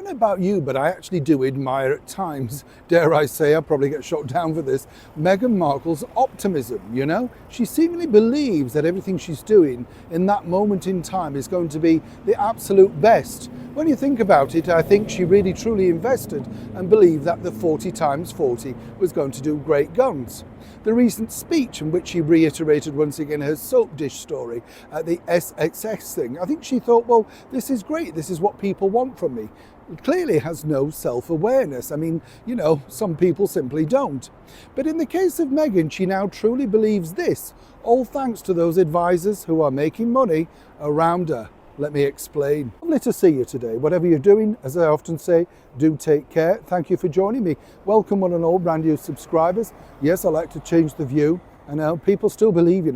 don't know about you, but I actually do admire at times, dare I say, I'll probably get shot down for this, Meghan Markle's optimism, you know? She seemingly believes that everything she's doing in that moment in time is going to be the absolute best. When you think about it, I think she really truly invested and believed that the 40 times 40 was going to do great guns. The recent speech in which she reiterated once again her soap dish story at the SXX thing, I think she thought, well, this is great, this is what people want from me. It clearly has no self-awareness. I mean, you know, some people simply don't. But in the case of Meghan, she now truly believes this, all thanks to those advisors who are making money around her. Let me explain. Lovely to see you today. Whatever you're doing, as I often say, do take care. Thank you for joining me. Welcome one and all brand new subscribers. Yes, I like to change the view. I know people still believe,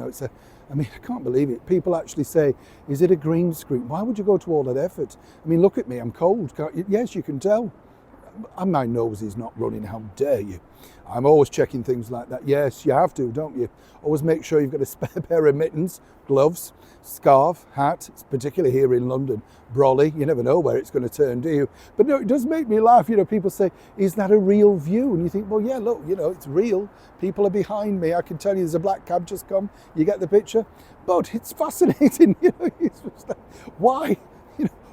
I can't believe it. People actually say, is it a green screen? Why would you go to all that effort? I mean, look at me, I'm cold. Yes, you can tell. And my nose is not running, how dare you? I'm always checking things like that. Yes, you have to, don't you? Always make sure you've got a spare pair of mittens, gloves, scarf, hat, particularly here in London, brolly. You never know where it's going to turn, do you? But no, it does make me laugh. People say, is that a real view? And you think, well, yeah, look, it's real. People are behind me. I can tell you there's a black cab just come. You get the picture? But it's fascinating, it's just like, why?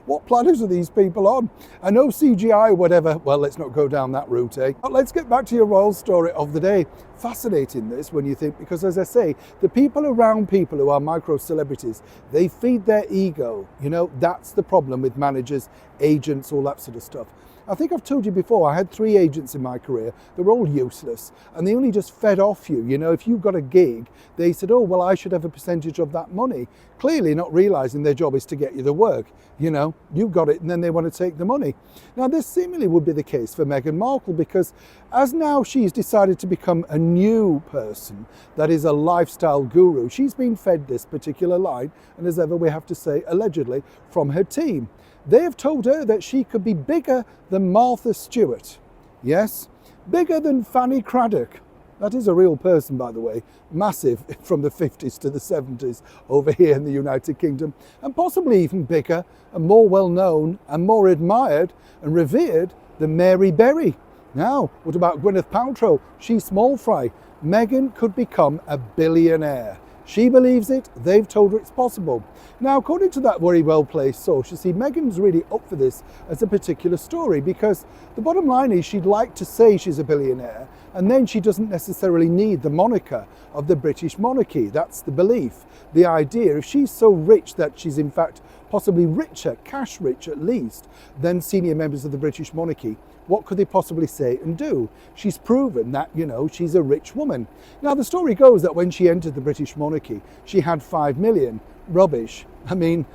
What planet are these people on? I know CGI, whatever. Well, let's not go down that route, eh? But let's get back to your royal story of the day. Fascinating this when you think, because as I say, the people around people who are micro celebrities, they feed their ego. That's the problem with managers, agents, all that sort of stuff. I think I've told you before, I had 3 agents in my career. They were all useless and they only just fed off you. If you got a gig, they said, oh, well, I should have a percentage of that money. Clearly not realizing their job is to get you the work. You've got it and then they want to take the money. Now, this seemingly would be the case for Meghan Markle because as now she's decided to become a new person that is a lifestyle guru, she's been fed this particular line, and as ever we have to say, allegedly, from her team. They have told her that she could be bigger than Martha Stewart. Yes, bigger than Fanny Craddock. That is a real person, by the way, massive from the 50s to the 70s over here in the United Kingdom, and possibly even bigger and more well-known and more admired and revered than Mary Berry. Now, what about Gwyneth Paltrow? She's small fry. Meghan could become a billionaire. She believes it, they've told her it's possible. Now, according to that very well-placed source, you see, Meghan's really up for this as a particular story because the bottom line is she'd like to say she's a billionaire and then she doesn't necessarily need the moniker of the British monarchy. That's the belief, the idea. If she's so rich that she's in fact possibly richer, cash rich at least, than senior members of the British monarchy, what could they possibly say and do? She's proven that, she's a rich woman. Now, the story goes that when she entered the British monarchy, she had 5 million. Rubbish. I mean,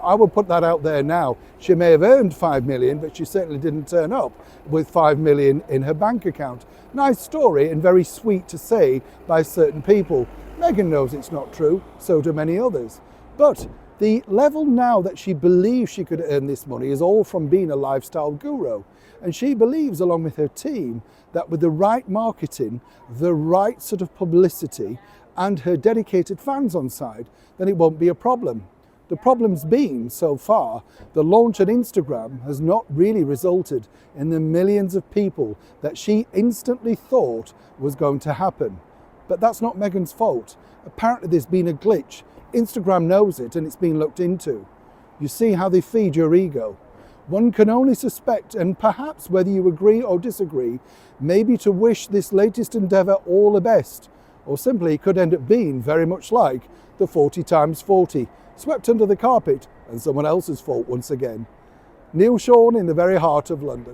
I would put that out there now. She may have earned 5 million, but she certainly didn't turn up with 5 million in her bank account. Nice story and very sweet to say by certain people. Meghan knows it's not true, so do many others. But the level now that she believes she could earn this money is all from being a lifestyle guru. And she believes, along with her team, that with the right marketing, the right sort of publicity, and her dedicated fans on side, then it won't be a problem. The problem's been, so far, the launch on Instagram has not really resulted in the millions of people that she instantly thought was going to happen. But that's not Meghan's fault. Apparently there's been a glitch. Instagram knows it and it's been looked into. You see how they feed your ego. One can only suspect, and perhaps whether you agree or disagree, maybe to wish this latest endeavour all the best, or simply it could end up being very much like the 40 times 40, swept under the carpet and someone else's fault once again. Neil Sean in the very heart of London.